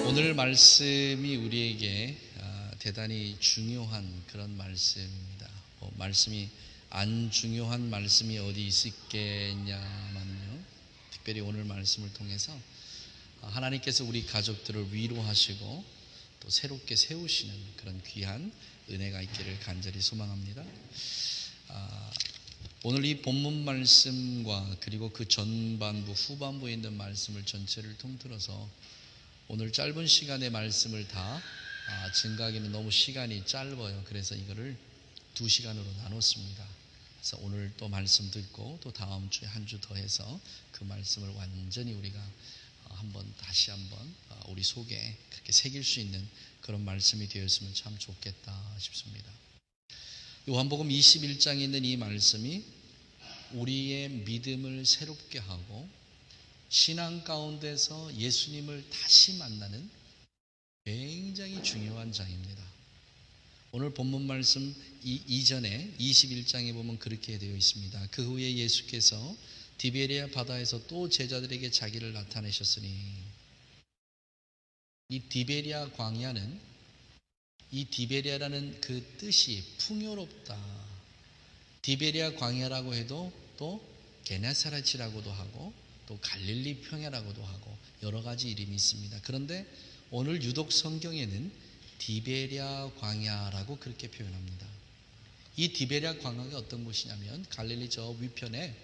오늘 말씀이 우리에게 대단히 중요한 그런 말씀입니다. 말씀이 안 중요한 말씀이 어디 있겠냐면요, 특별히 오늘 말씀을 통해서 하나님께서 우리 가족들을 위로하시고 또 새롭게 세우시는 그런 귀한 은혜가 있기를 간절히 소망합니다. 오늘 이 본문 말씀과 그리고 그 전반부 후반부에 있는 말씀을 전체를 통틀어서 오늘 짧은 시간에 말씀을 다 증가하기는 너무 시간이 짧아요. 그래서 이거를 2시간으로 나눴습니다. 그래서 오늘 또 말씀 듣고 또 다음 주에 한 주 더 해서 그 말씀을 완전히 우리가 다시 한번 우리 속에 그렇게 새길 수 있는 그런 말씀이 되었으면 참 좋겠다 싶습니다. 요한복음 21장에 있는 이 말씀이 우리의 믿음을 새롭게 하고 신앙 가운데서 예수님을 다시 만나는 굉장히 중요한 장입니다. 오늘 본문 말씀 이전에 21장에 보면 그렇게 되어 있습니다. 그 후에 예수께서 디베리아 바다에서 또 제자들에게 자기를 나타내셨으니, 이 디베리아 광야는, 이 디베리아라는 그 뜻이 풍요롭다, 디베리아 광야라고 해도 또 게네사렛이라고도 하고 또 갈릴리 평야라고도 하고 여러 가지 이름이 있습니다. 그런데 오늘 유독 성경에는 디베리아 광야라고 그렇게 표현합니다. 이 디베리아 광야가 어떤 곳이냐면 갈릴리 저 위편에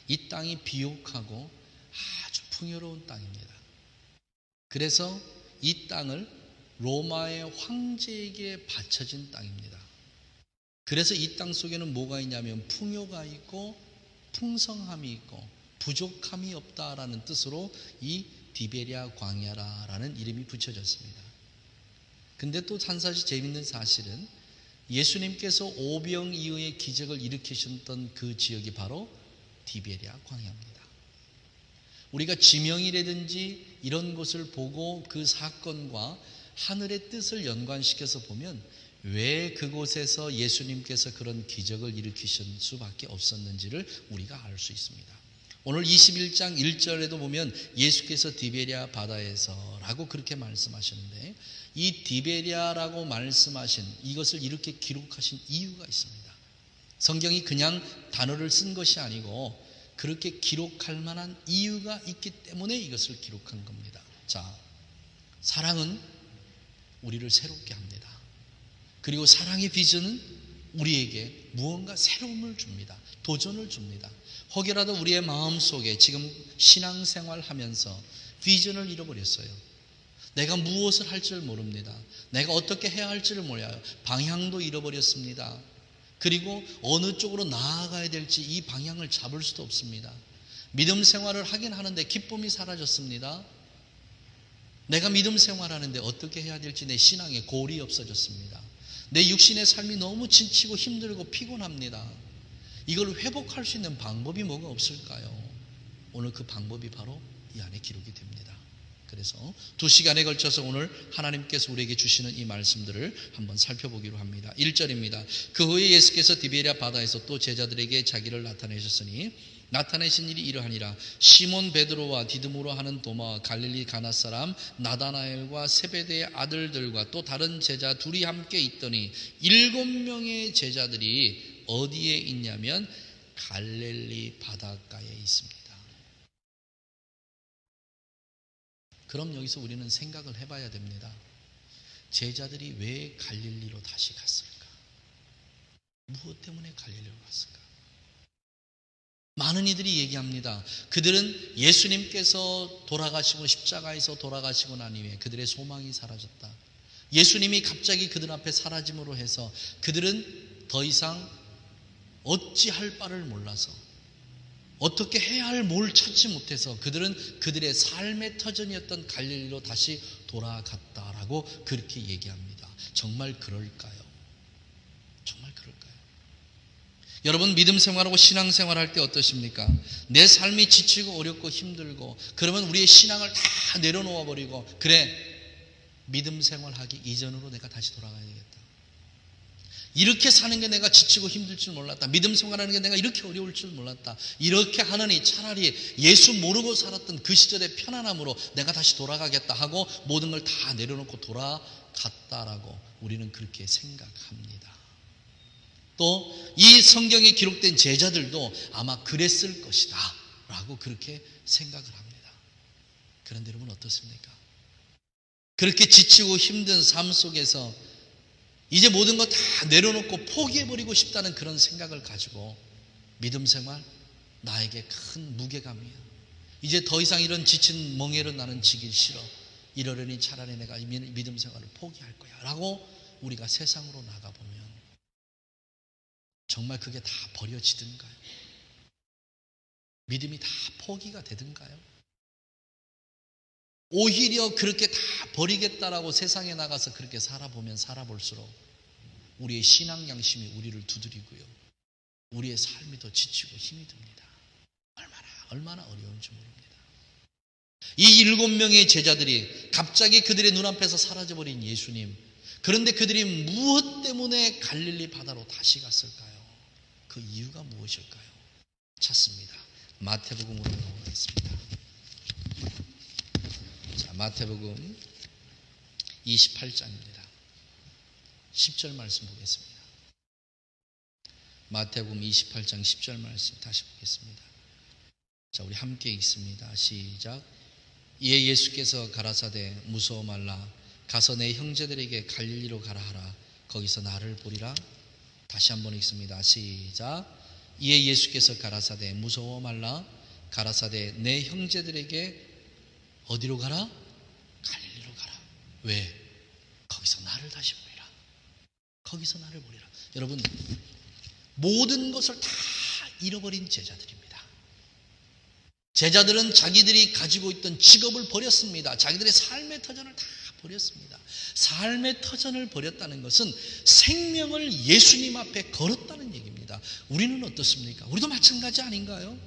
이 땅이 비옥하고 아주 풍요로운 땅입니다. 그래서 이 땅을 로마의 황제에게 바쳐진 땅입니다. 그래서 이 땅 속에는 뭐가 있냐면 풍요가 있고 풍성함이 있고 부족함이 없다라는 뜻으로 이 디베리아 광야라는 이름이 붙여졌습니다. 근데 또 한 사실 재밌는 사실은 예수님께서 오병이어의 기적을 일으키셨던 그 지역이 바로 디베리아 광야입니다. 우리가 지명이라든지 이런 것을 보고 그 사건과 하늘의 뜻을 연관시켜서 보면 왜 그곳에서 예수님께서 그런 기적을 일으키실 수밖에 없었는지를 우리가 알 수 있습니다. 오늘 21장 1절에도 보면 예수께서 디베리아 바다에서 라고 그렇게 말씀하시는데, 이 디베리아라고 말씀하신 이것을 이렇게 기록하신 이유가 있습니다. 성경이 그냥 단어를 쓴 것이 아니고 그렇게 기록할 만한 이유가 있기 때문에 이것을 기록한 겁니다. 자, 사랑은 우리를 새롭게 합니다. 그리고 사랑의 비전은 우리에게 무언가 새로움을 줍니다. 도전을 줍니다. 혹여라도 우리의 마음속에 지금 신앙생활 하면서 비전을 잃어버렸어요. 내가 무엇을 할 줄 모릅니다. 내가 어떻게 해야 할지를 몰라요. 방향도 잃어버렸습니다. 그리고 어느 쪽으로 나아가야 될지 이 방향을 잡을 수도 없습니다. 믿음 생활을 하긴 하는데 기쁨이 사라졌습니다. 내가 믿음 생활하는데 어떻게 해야 될지 내 신앙에 골이 없어졌습니다. 내 육신의 삶이 너무 지치고 힘들고 피곤합니다. 이걸 회복할 수 있는 방법이 뭐가 없을까요? 오늘 그 방법이 바로 이 안에 기록이 됩니다. 그래서 2시간에 걸쳐서 오늘 하나님께서 우리에게 주시는 이 말씀들을 한번 살펴보기로 합니다. 1절입니다. 그 후에 예수께서 디베리아 바다에서 또 제자들에게 자기를 나타내셨으니, 나타내신 일이 이러하니라. 시몬 베드로와 디드모로 하는 도마와 갈릴리 가나 사람 나다나엘과 세베대의 아들들과 또 다른 제자 둘이 함께 있더니 7명의 제자들이 어디에 있냐면 갈릴리 바닷가에 있습니다. 그럼 여기서 우리는 생각을 해봐야 됩니다. 제자들이 왜 갈릴리로 다시 갔을까? 무엇 때문에 갈릴리로 갔을까? 많은 이들이 얘기합니다. 그들은 예수님께서 돌아가시고 십자가에서 돌아가시고 난 이후에 그들의 소망이 사라졌다. 예수님이 갑자기 그들 앞에 사라짐으로 해서 그들은 더 이상 어찌할 바를 몰라서 어떻게 해야 할 뭘 찾지 못해서 그들은 그들의 삶의 터전이었던 갈릴리로 다시 돌아갔다라고 그렇게 얘기합니다. 정말 그럴까요? 정말 그럴까요? 여러분, 믿음 생활하고 신앙 생활할 때 어떠십니까? 내 삶이 지치고 어렵고 힘들고 그러면 우리의 신앙을 다 내려놓아 버리고, 그래, 믿음 생활하기 이전으로 내가 다시 돌아가야 되겠다. 이렇게 사는 게 내가 지치고 힘들 줄 몰랐다. 믿음 생활하는 게 내가 이렇게 어려울 줄 몰랐다. 이렇게 하느니 차라리 예수 모르고 살았던 그 시절의 편안함으로 내가 다시 돌아가겠다 하고 모든 걸 다 내려놓고 돌아갔다라고 우리는 그렇게 생각합니다. 또 이 성경에 기록된 제자들도 아마 그랬을 것이다 라고 그렇게 생각을 합니다. 그런데 여러분 어떻습니까? 그렇게 지치고 힘든 삶 속에서 이제 모든 거 다 내려놓고 포기해버리고 싶다는 그런 생각을 가지고 믿음 생활 나에게 큰 무게감이야. 이제 더 이상 이런 지친 멍에로 나는 지기 싫어. 이러려니 차라리 내가 믿음 생활을 포기할 거야 라고 우리가 세상으로 나가보면 정말 그게 다 버려지든가요? 믿음이 다 포기가 되든가요? 오히려 그렇게 다 버리겠다라고 세상에 나가서 그렇게 살아보면 살아볼수록 우리의 신앙 양심이 우리를 두드리고요. 우리의 삶이 더 지치고 힘이 듭니다. 얼마나 어려운지 모릅니다. 이 7명의 제자들이 갑자기 그들의 눈앞에서 사라져버린 예수님. 그런데 그들이 무엇 때문에 갈릴리 바다로 다시 갔을까요? 그 이유가 무엇일까요? 찾습니다. 마태복음으로 넘어가겠습니다. 자, 마태복음 28장입니다. 10절 말씀 보겠습니다. 마태복음 28장 10절 말씀 다시 보겠습니다. 자, 우리 함께 읽습니다. 시작. 이에 예수께서 가라사대 무서워 말라. 가서 내 형제들에게 갈릴리로 가라 하라. 거기서 나를 보리라. 다시 한번 읽습니다. 시작. 이에 예수께서 가라사대 무서워 말라. 가라사대 내 형제들에게 어디로 가라? 갈릴리로 가라. 왜? 거기서 나를 다시 보리라. 거기서 나를 보리라. 여러분, 모든 것을 다 잃어버린 제자들입니다. 제자들은 자기들이 가지고 있던 직업을 버렸습니다. 자기들의 삶의 터전을 다 버렸습니다. 삶의 터전을 버렸다는 것은 생명을 예수님 앞에 걸었다는 얘기입니다. 우리는 어떻습니까? 우리도 마찬가지 아닌가요?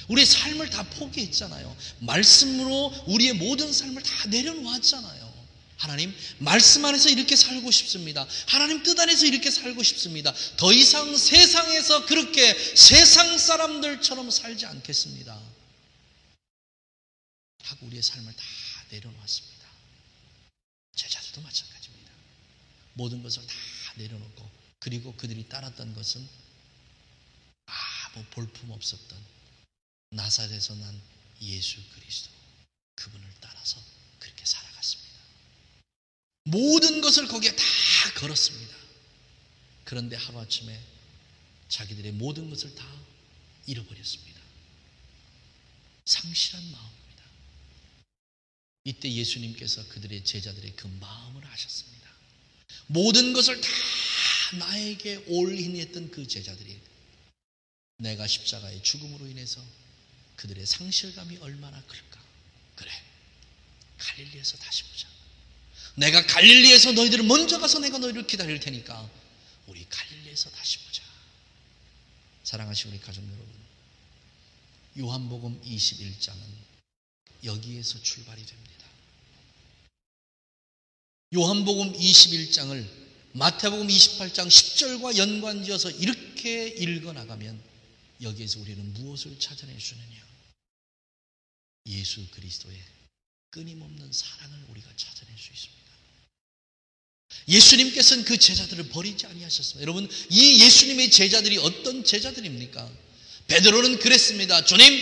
우리의 삶을 다 포기했잖아요. 말씀으로 우리의 모든 삶을 다 내려놓았잖아요. 하나님, 말씀 안에서 이렇게 살고 싶습니다. 하나님 뜻 안에서 이렇게 살고 싶습니다. 더 이상 세상에서 그렇게 세상 사람들처럼 살지 않겠습니다 하고 우리의 삶을 다 내려놓았습니다. 제자들도 마찬가지입니다. 모든 것을 다 내려놓고 그리고 그들이 따랐던 것은 아무 볼품 없었던 나사렛에서 난 예수 그리스도, 그분을 따라서 그렇게 살아갔습니다. 모든 것을 거기에 다 걸었습니다. 그런데 하루아침에 자기들의 모든 것을 다 잃어버렸습니다. 상실한 마음입니다. 이때 예수님께서 그들의 제자들의 그 마음을 아셨습니다. 모든 것을 다 나에게 올인했던 그 제자들이 내가 십자가의 죽음으로 인해서 그들의 상실감이 얼마나 클까. 그래, 갈릴리에서 다시 보자. 내가 갈릴리에서 너희들을 먼저 가서 내가 너희를 기다릴 테니까 우리 갈릴리에서 다시 보자. 사랑하시는 우리 가족 여러분, 요한복음 21장은 여기에서 출발이 됩니다. 요한복음 21장을 마태복음 28장 10절과 연관지어서 이렇게 읽어나가면 여기에서 우리는 무엇을 찾아낼 수 있느냐? 예수 그리스도의 끊임없는 사랑을 우리가 찾아낼 수 있습니다. 예수님께서는 그 제자들을 버리지 아니하셨습니다. 여러분, 이 예수님의 제자들이 어떤 제자들입니까? 베드로는 그랬습니다. 주님,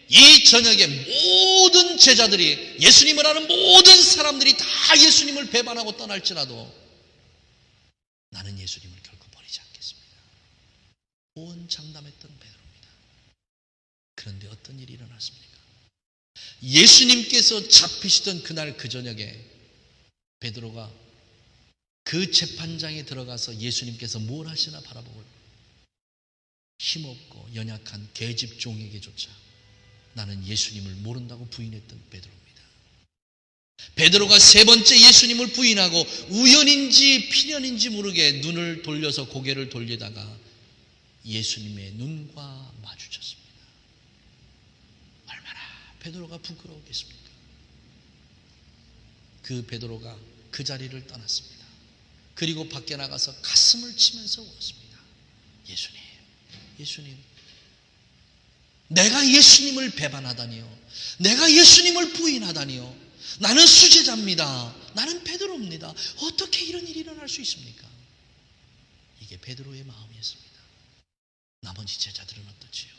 이 저녁에 모든 제자들이, 예수님을 아는 모든 사람들이 다 예수님을 배반하고 떠날지라도 나는 예수님을 결코 버리지 않겠습니다. 온 장담했던 베드로입니다. 그런데 어떤 일이 일어났습니까? 예수님께서 잡히시던 그날 그 저녁에 베드로가 그 재판장에 들어가서 예수님께서 뭘 하시나 바라보고 힘없고 연약한 계집 종에게조차 나는 예수님을 모른다고 부인했던 베드로입니다. 베드로가 세 번째 예수님을 부인하고 우연인지 필연인지 모르게 눈을 돌려서 고개를 돌리다가 예수님의 눈과 마주쳤습니다. 얼마나 베드로가 부끄러웠겠습니까? 그 베드로가 그 자리를 떠났습니다. 그리고 밖에 나가서 가슴을 치면서 울었습니다. 예수님, 예수님, 내가 예수님을 배반하다니요, 내가 예수님을 부인하다니요, 나는 수제자입니다, 나는 베드로입니다, 어떻게 이런 일이 일어날 수 있습니까? 이게 베드로의 마음이었습니다. 나머지 제자들은 어떻지요?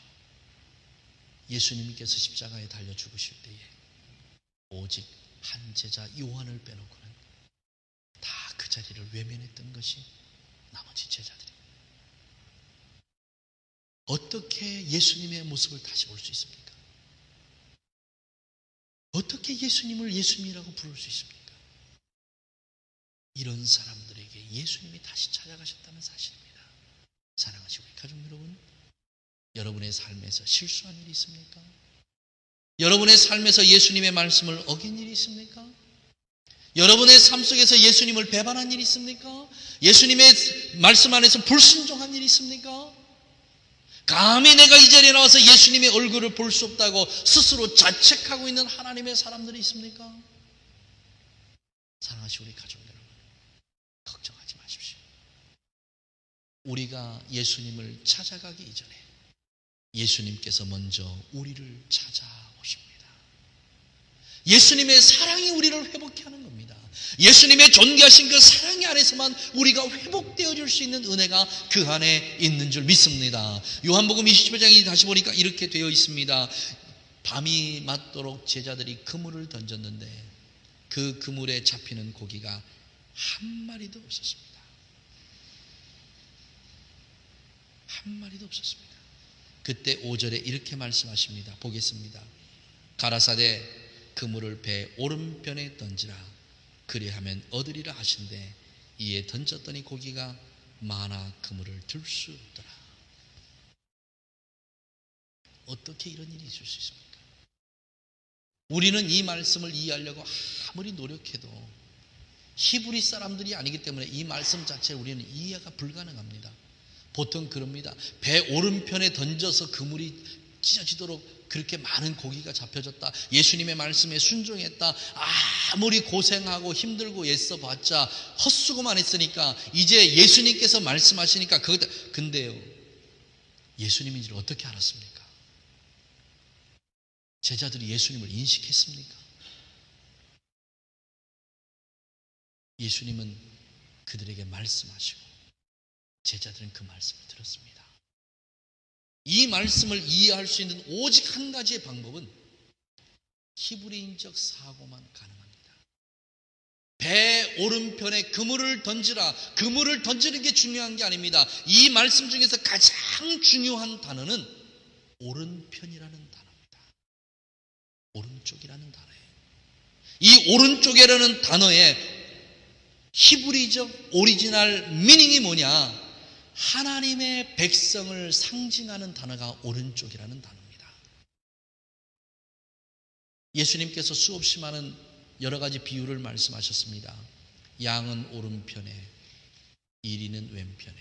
예수님께서 십자가에 달려 죽으실 때에 오직 한 제자 요한을 빼놓고는 다 그 자리를 외면했던 것이 나머지 제자들입니다. 어떻게 예수님의 모습을 다시 볼 수 있습니까? 어떻게 예수님을 예수님이라고 부를 수 있습니까? 이런 사람들에게 예수님이 다시 찾아가셨다는 사실입니다. 사랑하시고 가족 여러분, 여러분의 삶에서 실수한 일이 있습니까? 여러분의 삶에서 예수님의 말씀을 어긴 일이 있습니까? 여러분의 삶 속에서 예수님을 배반한 일이 있습니까? 예수님의 말씀 안에서 불순종한 일이 있습니까? 감히 내가 이 자리에 나와서 예수님의 얼굴을 볼 수 없다고 스스로 자책하고 있는 하나님의 사람들이 있습니까? 사랑하시는 우리 가족 여러분, 걱정하지 마십시오. 우리가 예수님을 찾아가기 이전에 예수님께서 먼저 우리를 찾아오십니다. 예수님의 사랑이 우리를 회복케 하는 겁니다. 예수님의 존귀하신 그 사랑 안에서만 우리가 회복되어질 수 있는 은혜가 그 안에 있는 줄 믿습니다. 요한복음 28장이 다시 보니까 이렇게 되어 있습니다. 밤이 맞도록 제자들이 그물을 던졌는데 그 그물에 잡히는 고기가 한 마리도 없었습니다. 한 마리도 없었습니다. 그때 5절에 이렇게 말씀하십니다. 보겠습니다. 가라사대 그물을 배 오른편에 던지라, 그리하면 얻으리라 하신대 이에 던졌더니 고기가 많아 그물을 들 수 없더라. 어떻게 이런 일이 있을 수 있습니까? 우리는 이 말씀을 이해하려고 아무리 노력해도 히브리 사람들이 아니기 때문에 이 말씀 자체를 우리는 이해가 불가능합니다. 보통 그럽니다. 배 오른편에 던져서 그물이 찢어지도록 그렇게 많은 고기가 잡혀졌다, 예수님의 말씀에 순종했다, 아무리 고생하고 힘들고 애써봤자 헛수고만 했으니까 이제 예수님께서 말씀하시니까 근데요, 예수님인지를 어떻게 알았습니까? 제자들이 예수님을 인식했습니까? 예수님은 그들에게 말씀하시고 제자들은 그 말씀을 들었습니다. 이 말씀을 이해할 수 있는 오직 한 가지의 방법은 히브리인적 사고만 가능합니다. 배 오른편에 그물을 던지라. 그물을 던지는 게 중요한 게 아닙니다. 이 말씀 중에서 가장 중요한 단어는 오른편이라는 단어입니다. 오른쪽이라는 단어예요. 이 오른쪽이라는 단어의 히브리적 오리지널 미닝이 뭐냐? 하나님의 백성을 상징하는 단어가 오른쪽이라는 단어입니다. 예수님께서 수없이 많은 여러 가지 비유를 말씀하셨습니다. 양은 오른편에, 이리는 왼편에.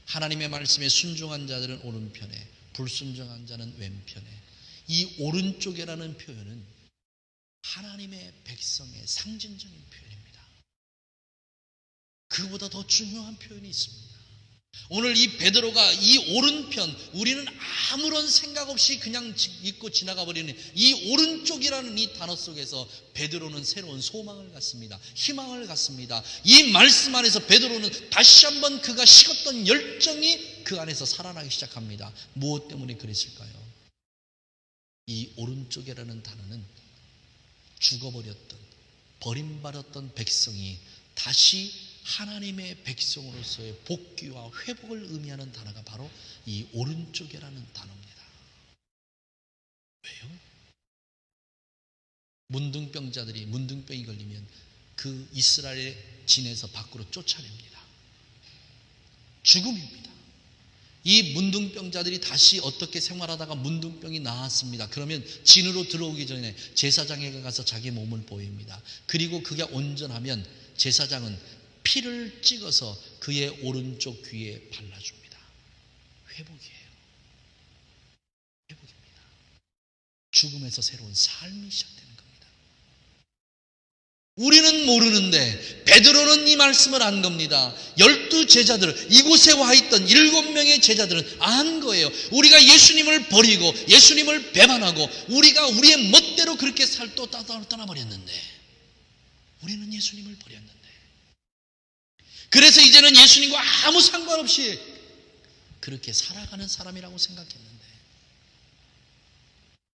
하나님의 말씀에 순종한 자들은 오른편에, 불순종한 자는 왼편에. 이 오른쪽이라는 표현은 하나님의 백성의 상징적인 표현입니다. 그보다 더 중요한 표현이 있습니다. 오늘 이 베드로가 이 오른편, 우리는 아무런 생각 없이 그냥 잊고 지나가 버리는 이 오른쪽이라는 이 단어 속에서 베드로는 새로운 소망을 갖습니다. 희망을 갖습니다. 이 말씀 안에서 베드로는 다시 한번 그가 식었던 열정이 그 안에서 살아나기 시작합니다. 무엇 때문에 그랬을까요? 이 오른쪽이라는 단어는 죽어버렸던, 버림받았던 백성이 다시 하나님의 백성으로서의 복귀와 회복을 의미하는 단어가 바로 이 오른쪽이라는 단어입니다. 왜요? 문둥병자들이 문둥병이 걸리면 그 이스라엘 진에서 밖으로 쫓아냅니다. 죽음입니다. 이 문둥병자들이 다시 어떻게 생활하다가 문둥병이 나았습니다. 그러면 진으로 들어오기 전에 제사장에게 가서 자기 몸을 보입니다. 그리고 그게 온전하면 제사장은 피를 찍어서 그의 오른쪽 귀에 발라줍니다. 회복이에요. 회복입니다. 죽음에서 새로운 삶이 시작되는 겁니다. 우리는 모르는데 베드로는 이 말씀을 안 겁니다. 12제자들, 이곳에 와 있던 7명의 제자들은 안 거예요. 우리가 예수님을 버리고 예수님을 배반하고 우리가 우리의 멋대로 그렇게 떠나버렸는데, 우리는 예수님을 버렸는데, 그래서 이제는 예수님과 아무 상관없이 그렇게 살아가는 사람이라고 생각했는데,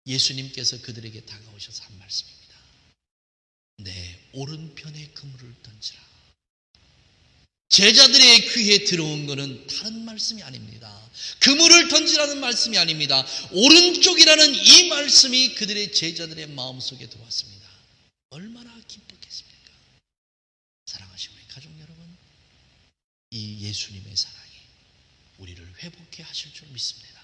예수님께서 그들에게 다가오셔서 한 말씀입니다. 내 오른편에 그물을 던지라. 제자들의 귀에 들어온 것은 다른 말씀이 아닙니다. 그물을 던지라는 말씀이 아닙니다. 오른쪽이라는 이 말씀이 그들의 제자들의 마음속에 들어왔습니다. 얼마나 기뻤겠습니까? 사랑하시는 우리 가족 여러분, 이 예수님의 사랑이 우리를 회복해 하실 줄 믿습니다.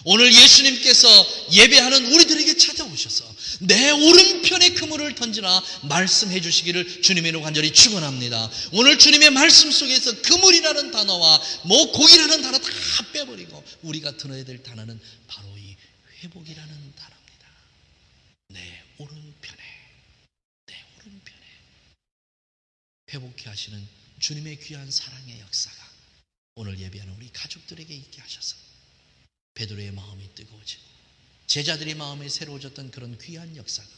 오늘 예수님께서 예배하는 우리들에게 찾아오셔서 내 오른편에 그물을 던지라 말씀해 주시기를 주님의 이름으로 간절히 축원합니다. 오늘 주님의 말씀 속에서 그물이라는 단어와 고기라는 단어 다 빼버리고 우리가 들어야 될 단어는 바로 이 회복이라는 단어입니다. 내 오른편에 회복해 하시는 주님의 귀한 사랑의 역사가 오늘 예배하는 우리 가족들에게 있게 하셔서 베드로의 마음이 뜨거워지고 제자들의 마음이 새로워졌던 그런 귀한 역사가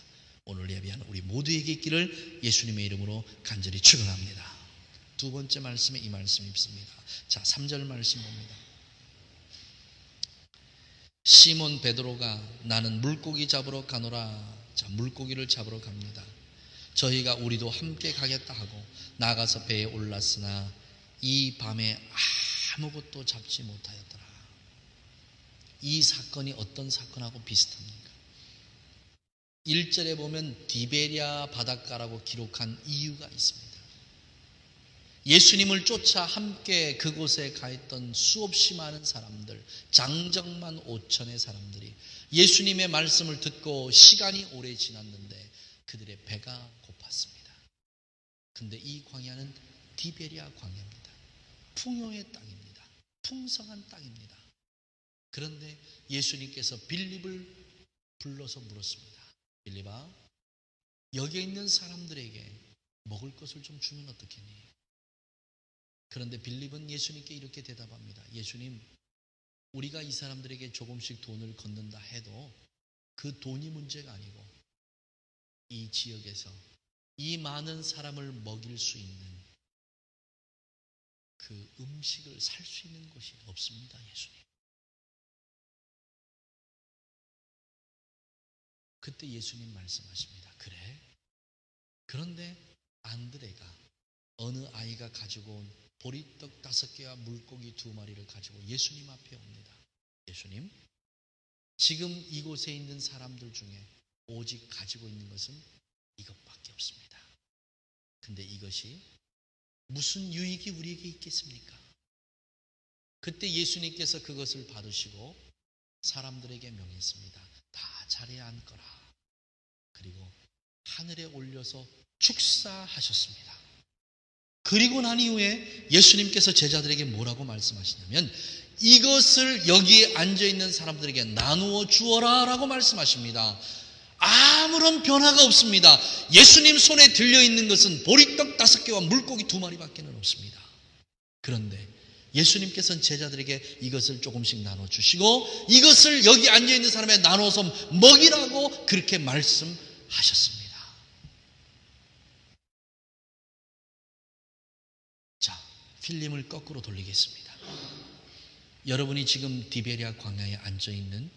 오늘 예배하는 우리 모두에게 있기를 예수님의 이름으로 간절히 축원합니다. 두 번째 말씀에 이 말씀이 있습니다. 자, 3절 말씀 봅니다. 시몬 베드로가 나는 물고기 잡으러 가노라. 자, 물고기를 잡으러 갑니다. 저희가 우리도 함께 가겠다 하고 나가서 배에 올랐으나 이 밤에 아무것도 잡지 못하였더라. 이 사건이 어떤 사건하고 비슷합니까? 1절에 보면 디베랴 바닷가라고 기록한 이유가 있습니다. 예수님을 쫓아 함께 그곳에 가 있던 수없이 많은 사람들, 장정만 5천의 사람들이 예수님의 말씀을 듣고 시간이 오래 지났는데 그들의 배가 고팠습니다. 근데 이 광야는 디베랴 광야입니다. 풍요의 땅입니다. 풍성한 땅입니다. 그런데 예수님께서 빌립을 불러서 물었습니다. 빌립아, 여기에 있는 사람들에게 먹을 것을 좀 주면 어떻겠니? 그런데 빌립은 예수님께 이렇게 대답합니다. 예수님, 우리가 이 사람들에게 조금씩 돈을 걷는다 해도 그 돈이 문제가 아니고 이 지역에서 이 많은 사람을 먹일 수 있는 그 음식을 살 수 있는 곳이 없습니다. 예수님. 그때 예수님 말씀하십니다. 그래? 그런데 안드레가 어느 아이가 가지고 온 보리떡 5개와 물고기 2마리를 가지고 예수님 앞에 옵니다. 예수님, 지금 이곳에 있는 사람들 중에 오직 가지고 있는 것은 이것밖에 없습니다. 근데 이것이 무슨 유익이 우리에게 있겠습니까? 그때 예수님께서 그것을 받으시고 사람들에게 명했습니다. 다 자리에 앉거라. 그리고 하늘에 올려서 축사하셨습니다. 그리고 난 이후에 예수님께서 제자들에게 뭐라고 말씀하시냐면 이것을 여기에 앉아있는 사람들에게 나누어 주어라 라고 말씀하십니다. 아무런 변화가 없습니다. 예수님 손에 들려있는 것은 보리떡 5개와 물고기 2마리밖에 없습니다. 그런데 예수님께서는 제자들에게 이것을 조금씩 나눠주시고 이것을 여기 앉아있는 사람에 나눠서 먹이라고 그렇게 말씀하셨습니다. 자, 필름을 거꾸로 돌리겠습니다. 여러분이 지금 디베랴 광야에 앉아있는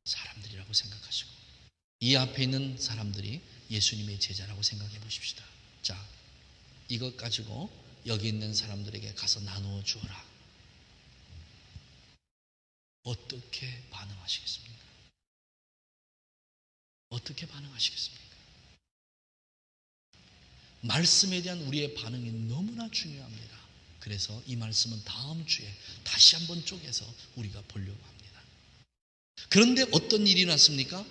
사람들이라고 생각하시고 이 앞에 있는 사람들이 예수님의 제자라고 생각해 보십시다. 자, 이것 가지고 여기 있는 사람들에게 가서 나누어 주어라. 어떻게 반응하시겠습니까? 어떻게 반응하시겠습니까? 말씀에 대한 우리의 반응이 너무나 중요합니다. 그래서 이 말씀은 다음 주에 다시 한번 쪼개서 우리가 보려고 합니다. 그런데 어떤 일이 났습니까?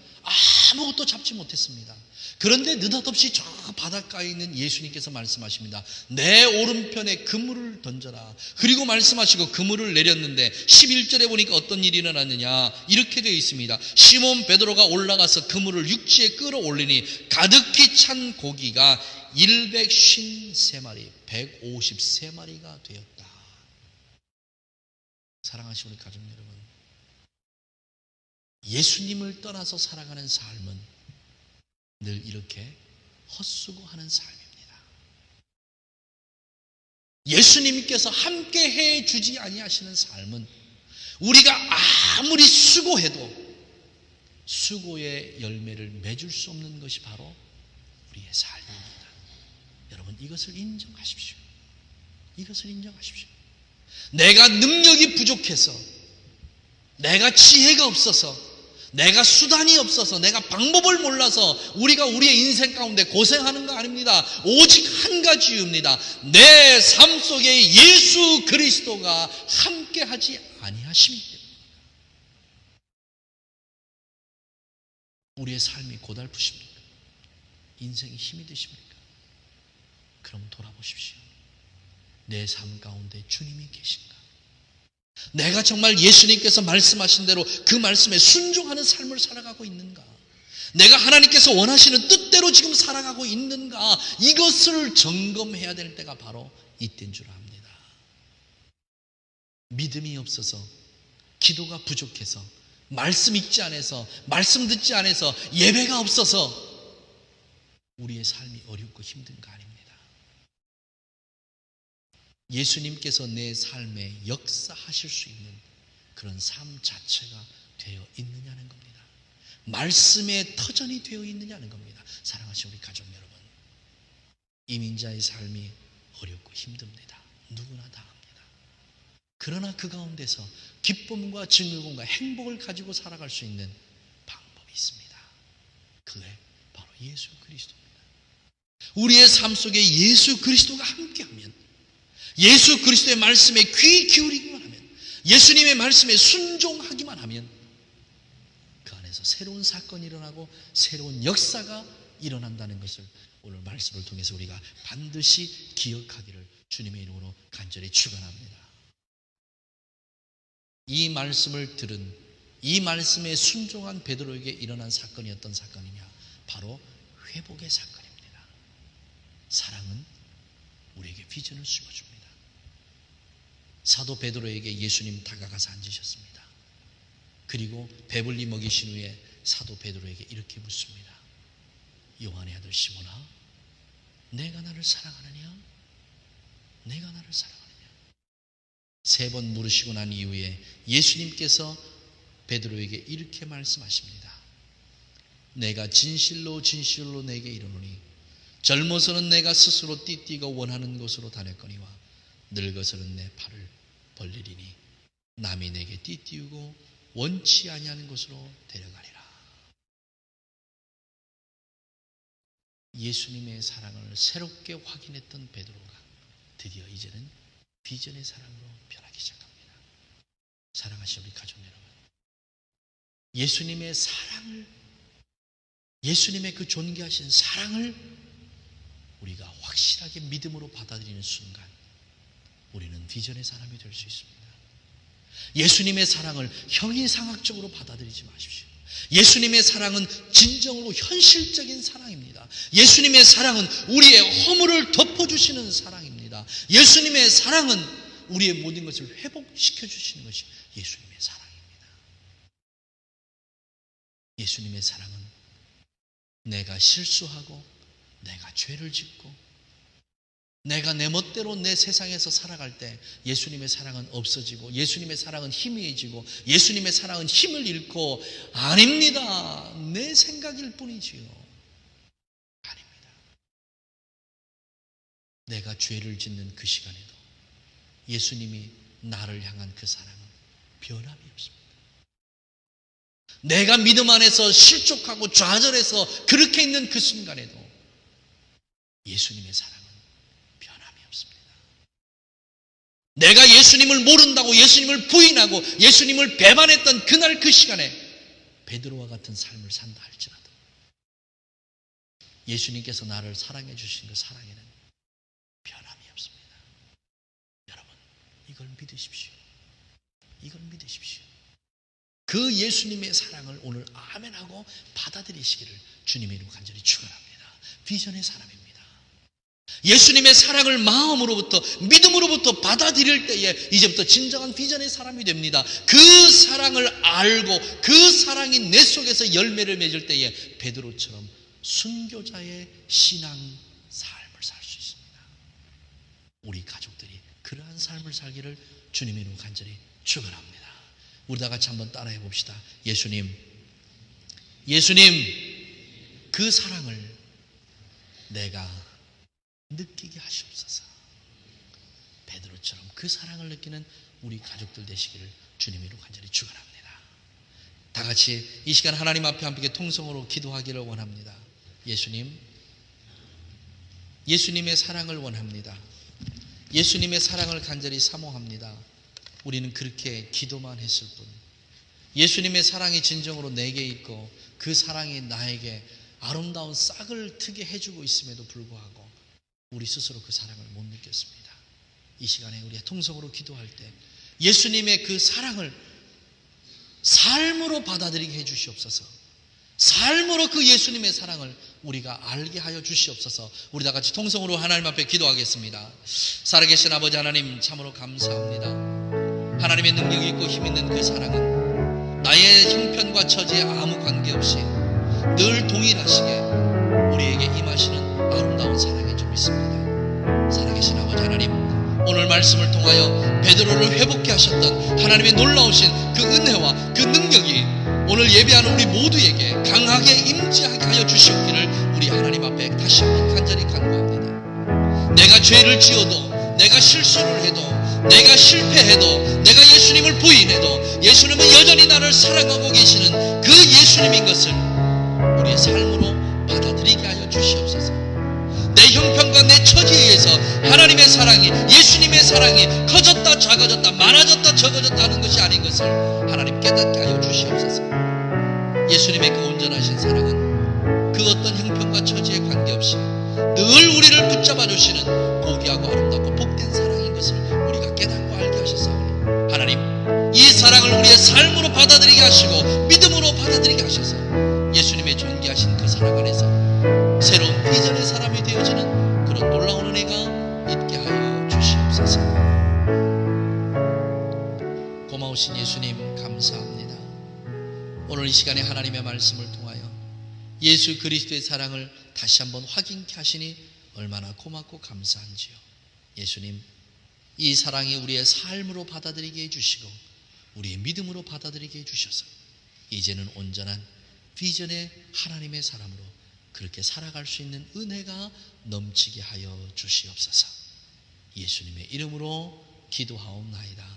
아무것도 잡지 못했습니다. 그런데 느닷없이 저 바닷가에 있는 예수님께서 말씀하십니다. 내 오른편에 그물을 던져라. 그리고 말씀하시고 그물을 내렸는데 11절에 보니까 어떤 일이 일어났느냐, 이렇게 되어 있습니다. 시몬 베드로가 올라가서 그물을 육지에 끌어올리니 가득히 찬 고기가 153마리, 153마리가 되었다. 사랑하시는 우리 가족 여러분, 예수님을 떠나서 살아가는 삶은 늘 이렇게 헛수고하는 삶입니다. 예수님께서 함께 해주지 아니하시는 삶은 우리가 아무리 수고해도 수고의 열매를 맺을 수 없는 것이 바로 우리의 삶입니다. 여러분, 이것을 인정하십시오. 이것을 인정하십시오. 내가 능력이 부족해서, 내가 지혜가 없어서, 내가 수단이 없어서, 내가 방법을 몰라서 우리가 우리의 인생 가운데 고생하는 거 아닙니다. 오직 한 가지 이유입니다. 내 삶 속에 예수 그리스도가 함께하지 아니하심이기 때문입니다. 우리의 삶이 고달프십니까? 인생이 힘이 드십니까? 그럼 돌아보십시오. 내 삶 가운데 주님이 계신가? 내가 정말 예수님께서 말씀하신 대로 그 말씀에 순종하는 삶을 살아가고 있는가? 내가 하나님께서 원하시는 뜻대로 지금 살아가고 있는가? 이것을 점검해야 될 때가 바로 이때인 줄 압니다. 믿음이 없어서, 기도가 부족해서, 말씀 읽지 않아서, 말씀 듣지 않아서, 예배가 없어서 우리의 삶이 어렵고 힘든 거 아닙니다. 예수님께서 내 삶에 역사하실 수 있는 그런 삶 자체가 되어 있느냐는 겁니다. 말씀의 터전이 되어 있느냐는 겁니다. 사랑하시는 우리 가족 여러분, 이민자의 삶이 어렵고 힘듭니다. 누구나 다 합니다. 그러나 그 가운데서 기쁨과 즐거움과 행복을 가지고 살아갈 수 있는 방법이 있습니다. 그게 바로 예수 그리스도입니다. 우리의 삶 속에 예수 그리스도가 함께하면, 예수 그리스도의 말씀에 귀 기울이기만 하면, 예수님의 말씀에 순종하기만 하면 그 안에서 새로운 사건이 일어나고 새로운 역사가 일어난다는 것을 오늘 말씀을 통해서 우리가 반드시 기억하기를 주님의 이름으로 간절히 축원합니다. 이 말씀을 들은, 이 말씀에 순종한 베드로에게 일어난 사건이 어떤 사건이냐? 바로 회복의 사건입니다. 사랑은 우리에게 비전을 심어줍니다. 사도 베드로에게 예수님 다가가서 앉으셨습니다. 그리고 배불리 먹이신 후에 사도 베드로에게 이렇게 묻습니다. 요한의 아들 시몬아, 내가 나를 사랑하느냐? 내가 나를 사랑하느냐? 3번 물으시고 난 이후에 예수님께서 베드로에게 이렇게 말씀하십니다. 내가 진실로 진실로 내게 이르노니 젊어서는 내가 스스로 띠띠고 원하는 곳으로 다녔거니와 늙어서는 내 팔을 벌리리니 남이 내게 띠띠우고 원치 아니하는 곳으로 데려가리라. 예수님의 사랑을 새롭게 확인했던 베드로가 드디어 이제는 비전의 사랑으로 변하기 시작합니다. 사랑하시는 우리 가족 여러분, 예수님의 사랑을, 예수님의 그 존귀하신 사랑을 우리가 확실하게 믿음으로 받아들이는 순간 우리는 비전의 사람이 될 수 있습니다. 예수님의 사랑을 형이상학적으로 받아들이지 마십시오. 예수님의 사랑은 진정으로 현실적인 사랑입니다. 예수님의 사랑은 우리의 허물을 덮어주시는 사랑입니다. 예수님의 사랑은 우리의 모든 것을 회복시켜 주시는 것이 예수님의 사랑입니다. 예수님의 사랑은 내가 실수하고 내가 죄를 짓고 내가 내 멋대로 내 세상에서 살아갈 때 예수님의 사랑은 없어지고 예수님의 사랑은 희미해지고 예수님의 사랑은 힘을 잃고 아닙니다. 내 생각일 뿐이지요. 아닙니다. 내가 죄를 짓는 그 시간에도 예수님이 나를 향한 그 사랑은 변함이 없습니다. 내가 믿음 안에서 실족하고 좌절해서 그렇게 있는 그 순간에도 예수님의 사랑은 변함이 없습니다. 내가 예수님을 모른다고 예수님을 부인하고 예수님을 배반했던 그날 그 시간에 베드로와 같은 삶을 산다 할지라도 예수님께서 나를 사랑해 주신 그 사랑에는 변함이 없습니다. 여러분, 이걸 믿으십시오. 이걸 믿으십시오. 그 예수님의 사랑을 오늘 아멘하고 받아들이시기를 주님의 이름으로 간절히 축원합니다. 비전의 사람입니다. 예수님의 사랑을 마음으로부터 믿음으로부터 받아들일 때에 이제부터 진정한 비전의 사람이 됩니다. 그 사랑을 알고 그 사랑이 내 속에서 열매를 맺을 때에 베드로처럼 순교자의 신앙 삶을 살 수 있습니다. 우리 가족들이 그러한 삶을 살기를 주님의 이름으로 간절히 축원합니다. 우리 다 같이 한번 따라해 봅시다. 예수님, 그 사랑을 내가 느끼게 하시옵소서. 베드로처럼 그 사랑을 느끼는 우리 가족들 되시기를 주님의 이름으로 간절히 축원합니다. 다 같이 이 시간 하나님 앞에 함께 통성으로 기도하기를 원합니다. 예수님의 사랑을 원합니다. 예수님의 사랑을 간절히 사모합니다. 우리는 그렇게 기도만 했을 뿐, 예수님의 사랑이 진정으로 내게 있고 그 사랑이 나에게 아름다운 싹을 트게 해주고 있음에도 불구하고 우리 스스로 그 사랑을 못 느꼈습니다. 이 시간에 우리가 통성으로 기도할 때 예수님의 그 사랑을 삶으로 받아들이게 해주시옵소서. 삶으로 그 예수님의 사랑을 우리가 알게 하여 주시옵소서. 우리 다 같이 통성으로 하나님 앞에 기도하겠습니다. 살아계신 아버지 하나님, 참으로 감사합니다. 하나님의 능력이 있고 힘 있는 그 사랑은 나의 형편과 처지에 아무 관계없이 늘 동일하시게 우리에게 임하시는 아름다운 사랑인 줄 믿습니다. 살아계신 아버지 하나님, 오늘 말씀을 통하여 베드로를 회복케 하셨던 하나님의 놀라우신 그 은혜와 그 능력이 오늘 예배하는 우리 모두에게 강하게 임재하게 하여 주시옵기를 우리 하나님 앞에 다시 한번 간절히 간구합니다. 내가 죄를 지어도, 내가 실수를 해도, 내가 실패해도, 내가 예수님을 부인해도 예수님은 여전히 나를 사랑하고 계시는 그 예수님인 것을 우리의 삶으로 받아들이게 하여 주시옵소서. 내 형편과 내 처지에 의해서 하나님의 사랑이, 예수님의 사랑이 커졌다 작아졌다 많아졌다 적어졌다 하는 것이 아닌 것을 하나님 깨닫게 하여 주시옵소서. 예수님의 그 온전하신 사랑은 그 어떤 형편과 처지에 관계없이 늘 우리를 붙잡아 주시는 고귀하고 아름답고 복된 사랑인 것을 우리가 깨닫고 알게 하셨사오니 하나님, 이 사랑을 우리의 삶으로 받아들이게 하시고 믿음으로 받아들이게 하셔서 예수님의 존귀하신 그 사랑 안에서 새로운 비전의 사람이 되어지는 그런 놀라운 은혜가 있게 하여 주시옵소서. 고마우신 예수님, 감사합니다. 오늘 이 시간에 하나님의 말씀을 통하여 예수 그리스도의 사랑을 다시 한번 확인케 하시니 얼마나 고맙고 감사한지요. 예수님, 이 사랑이 우리의 삶으로 받아들이게 해주시고 우리의 믿음으로 받아들이게 해주셔서 이제는 온전한 비전의 하나님의 사람으로 그렇게 살아갈 수 있는 은혜가 넘치게 하여 주시옵소서. 예수님의 이름으로 기도하옵나이다.